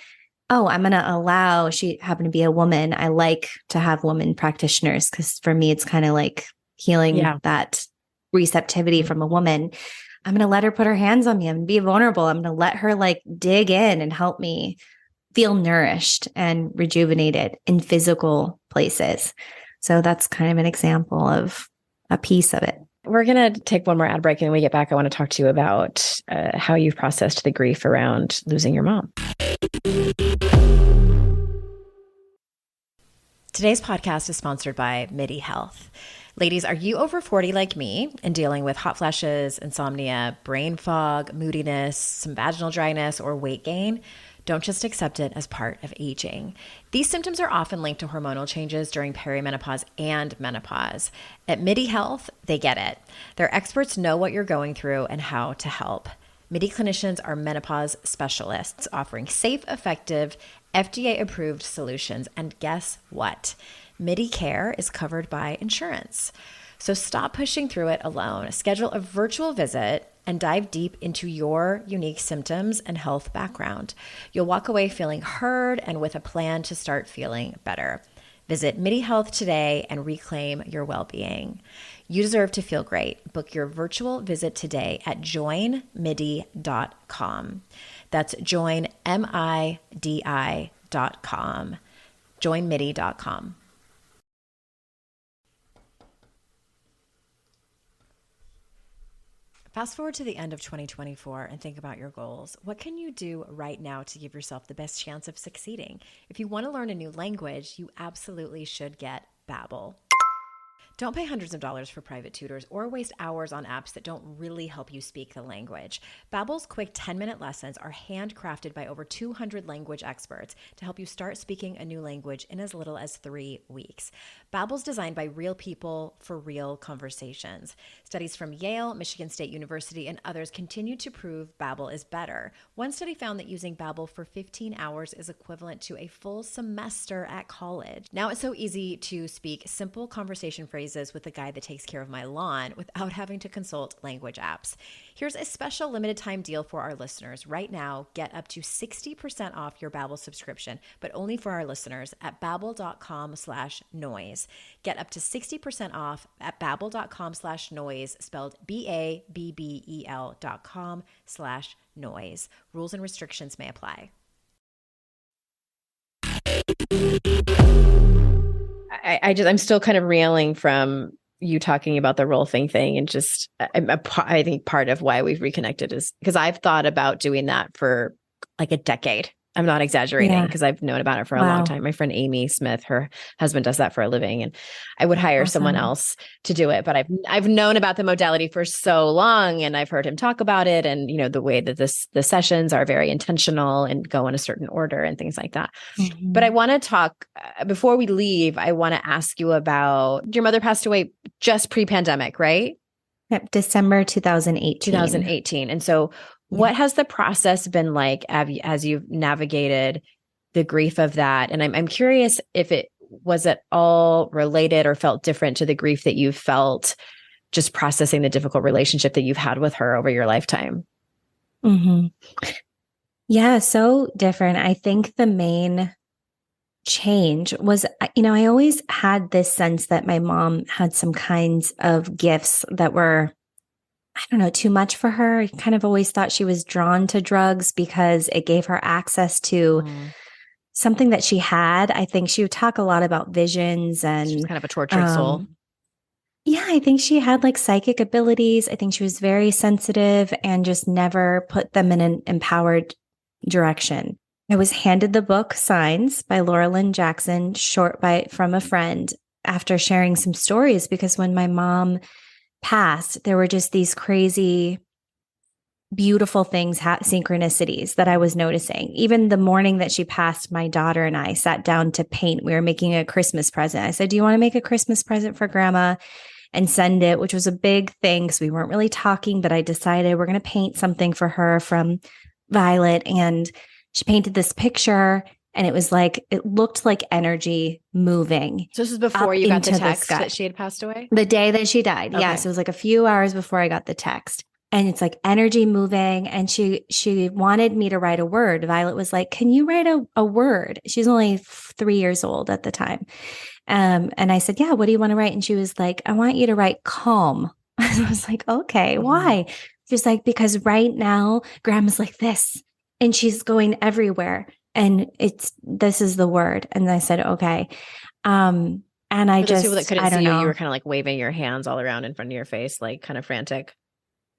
oh, I'm going to allow, she happened to be a woman. I like to have women practitioners because for me, it's kind of like healing that receptivity from a woman. I'm going to let her put her hands on me. I'm going to be vulnerable. I'm going to let her like dig in and help me feel nourished and rejuvenated in physical places. So that's kind of an example of a piece of it. We're going to take one more ad break, and when we get back, I want to talk to you about how you've processed the grief around losing your mom. Today's podcast is sponsored by MIDI Health. Ladies, are you over 40 like me and dealing with hot flashes, insomnia, brain fog, moodiness, some vaginal dryness, or weight gain? Don't just accept it as part of aging. These symptoms are often linked to hormonal changes during perimenopause and menopause. At MIDI Health, they get it. Their experts know what you're going through and how to help. MIDI clinicians are menopause specialists offering safe, effective, FDA-approved solutions. And guess what? MIDI care is covered by insurance. So stop pushing through it alone. Schedule a virtual visit and dive deep into your unique symptoms and health background. You'll walk away feeling heard and with a plan to start feeling better. Visit MIDI Health today and reclaim your well-being. You deserve to feel great. Book your virtual visit today at joinmidi.com. That's joinmidi.com. joinmidi.com. Fast forward to the end of 2024 and think about your goals. What can you do right now to give yourself the best chance of succeeding? If you want to learn a new language, you absolutely should get Babbel. Don't pay hundreds of dollars for private tutors or waste hours on apps that don't really help you speak the language. Babbel's quick 10-minute lessons are handcrafted by over 200 language experts to help you start speaking a new language in as little as 3 weeks. Babbel's designed by real people for real conversations. Studies from Yale, Michigan State University, and others continue to prove Babbel is better. One study found that using Babbel for 15 hours is equivalent to a full semester at college. Now it's so easy to speak simple conversation phrases with the guy that takes care of my lawn without having to consult language apps. Here's a special limited time deal for our listeners. Right now, get up to 60% off your Babbel subscription, but only for our listeners at babbel.com/noise. Get up to 60% off at babbel.com/noise, spelled BABBEL.com/noise. Rules and restrictions may apply. I'm still kind of reeling from you talking about the role thing, and just I think part of why we've reconnected is because I've thought about doing that for like a decade. I'm not exaggerating because I've known about it for a long time. My friend Amy Smith, her husband does that for a living, and I would hire someone else to do it. But I've known about the modality for so long, and I've heard him talk about it, and the way that the sessions are very intentional and go in a certain order and things like that. Mm-hmm. But I want to talk before we leave. I want to ask you about your mother passed away just pre-pandemic, right? Yep, December 2018. 2018, and so. What has the process been like as you've navigated the grief of that? And I'm curious if it was at all related or felt different to the grief that you felt just processing the difficult relationship that you've had with her over your lifetime. Mm-hmm. Yeah, so different. I think the main change was, I always had this sense that my mom had some kinds of gifts that were, I don't know, too much for her. I kind of always thought she was drawn to drugs because it gave her access to something that she had. I think she would talk a lot about visions and she's kind of a tortured soul. Yeah, I think she had like psychic abilities. I think she was very sensitive and just never put them in an empowered direction. I was handed the book Signs by Laura Lynn Jackson, from a friend, after sharing some stories, because when my mom passed, there were just these crazy, beautiful things, synchronicities that I was noticing. Even the morning that she passed, my daughter and I sat down to paint. We were making a Christmas present. I said, "Do you want to make a Christmas present for Grandma and send it?" Which was a big thing because we weren't really talking, but I decided we're going to paint something for her from Violet. And she painted this picture. And it looked like energy moving. So this is before you got the text that she had passed away? The day that she died. Okay. Yes. It was like a few hours before I got the text. And it's like energy moving. And she wanted me to write a word. Violet was like, "Can you write a word?" She's only 3 years old at the time. And I said, "Yeah, what do you want to write?" And she was like, "I want you to write calm." I was like, "Okay, why?" She's like, "Because right now Grandma's like this and she's going everywhere. And this is the word. And I said, okay. And For those people that couldn't I see don't you, you know. were kind of like waving your hands all around in front of your face, like kind of frantic.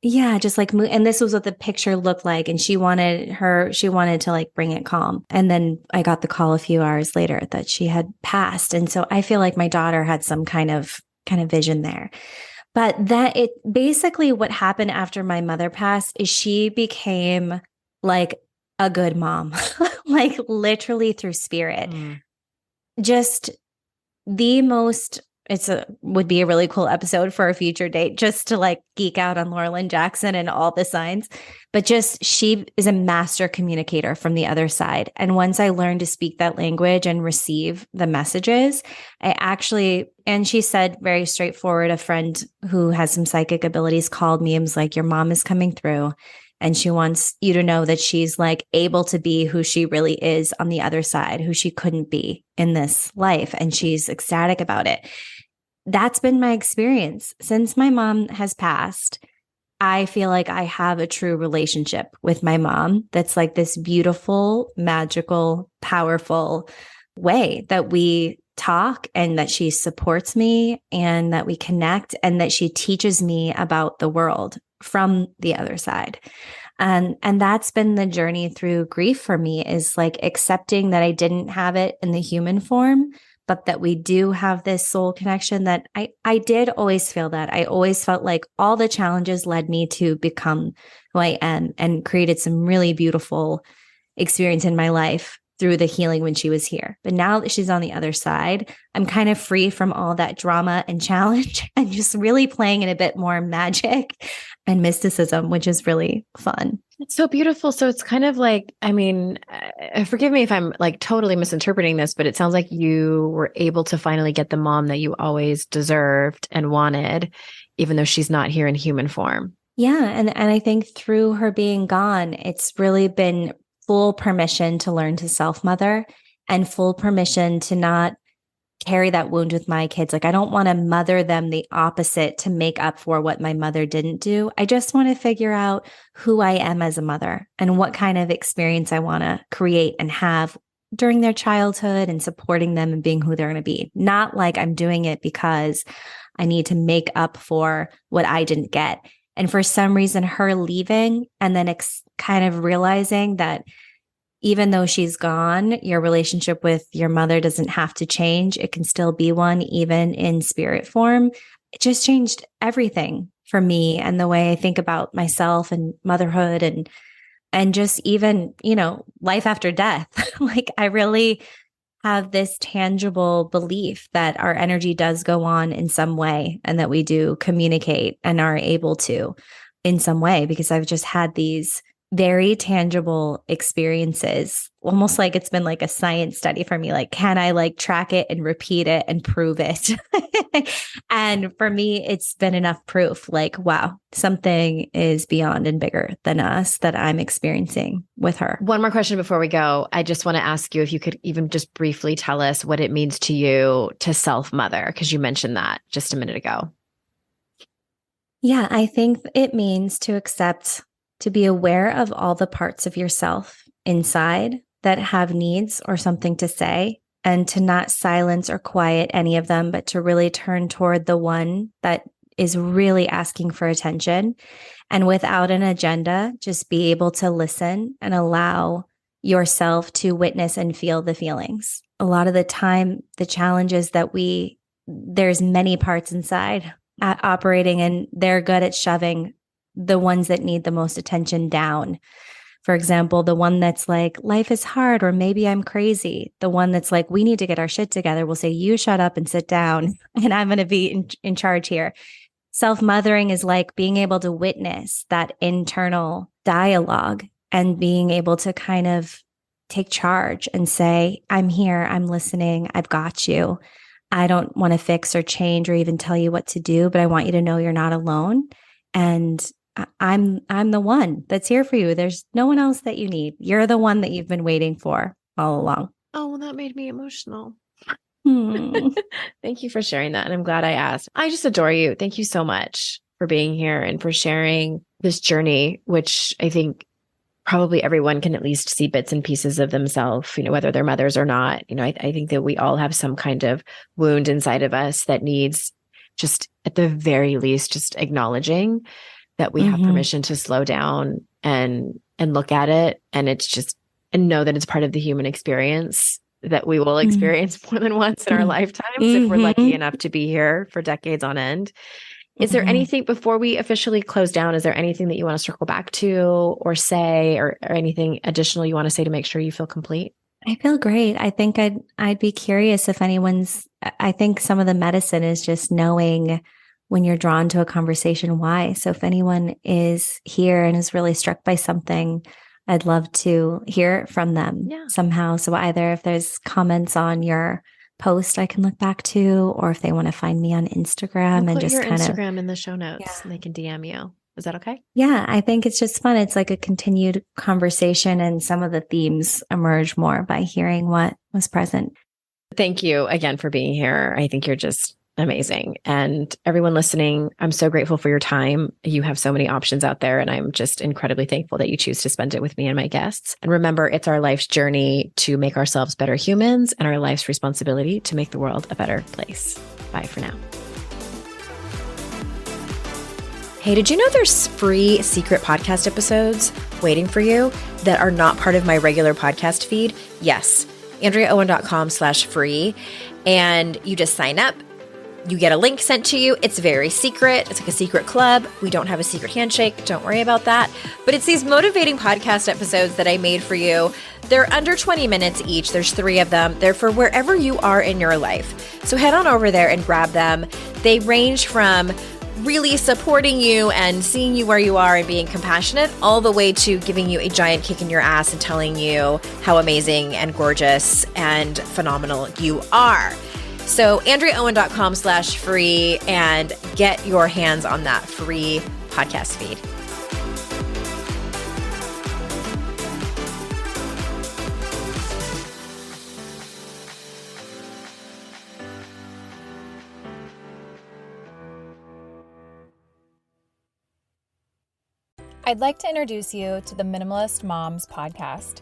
Yeah, just like, and this was what the picture looked like. And she wanted to like bring it calm. And then I got the call a few hours later that she had passed. And so I feel like my daughter had some kind of vision there. But that it basically what happened after my mother passed is she became like a good mom, like literally through spirit. Mm. Just the most would be a really cool episode for a future date just to like geek out on Laurel and Jackson and all the signs. But just she is a master communicator from the other side. And once I learned to speak that language and receive the messages, and she said very straightforward, a friend who has some psychic abilities called me and was like, your mom is coming through. And she wants you to know that she's like able to be who she really is on the other side, who she couldn't be in this life. And she's ecstatic about it. That's been my experience since my mom has passed. I feel like I have a true relationship with my mom that's like this beautiful, magical, powerful way that we talk and that she supports me and that we connect and that she teaches me about the world from the other side. And that's been the journey through grief for me, is like accepting that I didn't have it in the human form, but that we do have this soul connection. That I did always feel that. I always felt like all the challenges led me to become who I am and created some really beautiful experience in my life through the healing when she was here. But now that she's on the other side, I'm kind of free from all that drama and challenge and just really playing in a bit more magic and mysticism, which is really fun. It's so beautiful. So it's kind of like, I mean, forgive me if I'm like totally misinterpreting this, but it sounds like you were able to finally get the mom that you always deserved and wanted, even though she's not here in human form. Yeah. And I think through her being gone, it's really been full permission to learn to self-mother and full permission to not carry that wound with my kids. Like, I don't want to mother them the opposite to make up for what my mother didn't do. I just want to figure out who I am as a mother and what kind of experience I want to create and have during their childhood and supporting them and being who they're going to be. Not like I'm doing it because I need to make up for what I didn't get. And for some reason, her leaving and then kind of realizing that even though she's gone, your relationship with your mother doesn't have to change. It can still be one, even in spirit form. It just changed everything for me and the way I think about myself and motherhood and just even, life after death. Like, I really have this tangible belief that our energy does go on in some way and that we do communicate and are able to in some way, because I've just had these very tangible experiences, almost like it's been like a science study for me. Like, can I like track it and repeat it and prove it? And for me, it's been enough proof like, wow, something is beyond and bigger than us that I'm experiencing with her. One more question before we go. I just want to ask you if you could even just briefly tell us what it means to you to self-mother, because you mentioned that just a minute ago. Yeah, I think it means to accept, to be aware of all the parts of yourself inside that have needs or something to say, and to not silence or quiet any of them, but to really turn toward the one that is really asking for attention. And without an agenda, just be able to listen and allow yourself to witness and feel the feelings. A lot of the time, the challenge is that there's many parts inside operating, and they're good at shoving the ones that need the most attention down. For example, the one that's like, life is hard, or maybe I'm crazy. The one that's like, we need to get our shit together, will say, you shut up and sit down, and I'm going to be in charge here. Self-mothering is like being able to witness that internal dialogue and being able to kind of take charge and say, I'm here, I'm listening, I've got you. I don't want to fix or change or even tell you what to do, but I want you to know you're not alone. And I'm the one that's here for you. There's no one else that you need. You're the one that you've been waiting for all along. Oh, well, that made me emotional. Hmm. Thank you for sharing that. And I'm glad I asked. I just adore you. Thank you so much for being here and for sharing this journey, which I think probably everyone can at least see bits and pieces of themselves, whether they're mothers or not. I think that we all have some kind of wound inside of us that needs, just at the very least, just acknowledging that we have permission to slow down and look at it. And and know that it's part of the human experience, that we will experience more than once in our lifetimes if we're lucky enough to be here for decades on end. Is there anything, before we officially close down, is there anything that you want to circle back to or say, or anything additional you want to say to make sure you feel complete? I feel great. I think I'd be curious if I think some of the medicine is just knowing when you're drawn to a conversation, why. So if anyone is here and is really struck by something, I'd love to hear from them somehow. So either if there's comments on your post I can look back to, or if they want to find me on Instagram and just kind of put your Instagram in the show notes and they can DM you. Is that okay? Yeah, I think it's just fun. It's like a continued conversation, and some of the themes emerge more by hearing what was present. Thank you again for being here. I think you're just amazing. And everyone listening, I'm so grateful for your time. You have so many options out there, and I'm just incredibly thankful that you choose to spend it with me and my guests. And remember, it's our life's journey to make ourselves better humans, and our life's responsibility to make the world a better place. Bye for now. Hey, did you know there's free secret podcast episodes waiting for you that are not part of my regular podcast feed? Yes, AndreaOwen.com/free. And you just sign up. You get a link sent to you. It's very secret. It's like a secret club. We don't have a secret handshake. Don't worry about that. But it's these motivating podcast episodes that I made for you. They're under 20 minutes each. There's 3 of them. They're for wherever you are in your life. So head on over there and grab them. They range from really supporting you and seeing you where you are and being compassionate, all the way to giving you a giant kick in your ass and telling you how amazing and gorgeous and phenomenal you are. So AndreaOwen.com/free, and get your hands on that free podcast feed. I'd like to introduce you to the Minimalist Moms podcast.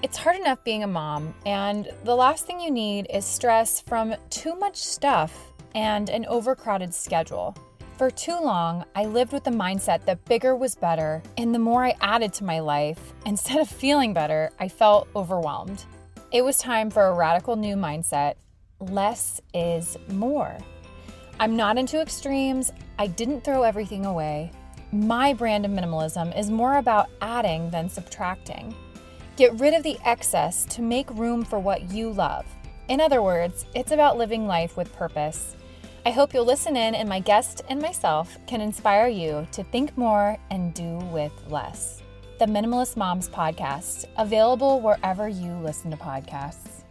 It's hard enough being a mom, and the last thing you need is stress from too much stuff and an overcrowded schedule. For too long, I lived with the mindset that bigger was better, and the more I added to my life, instead of feeling better, I felt overwhelmed. It was time for a radical new mindset. Less is more. I'm not into extremes. I didn't throw everything away. My brand of minimalism is more about adding than subtracting. Get rid of the excess to make room for what you love. In other words, it's about living life with purpose. I hope you'll listen in, and my guest and myself can inspire you to think more and do with less. The Minimalist Moms podcast, available wherever you listen to podcasts.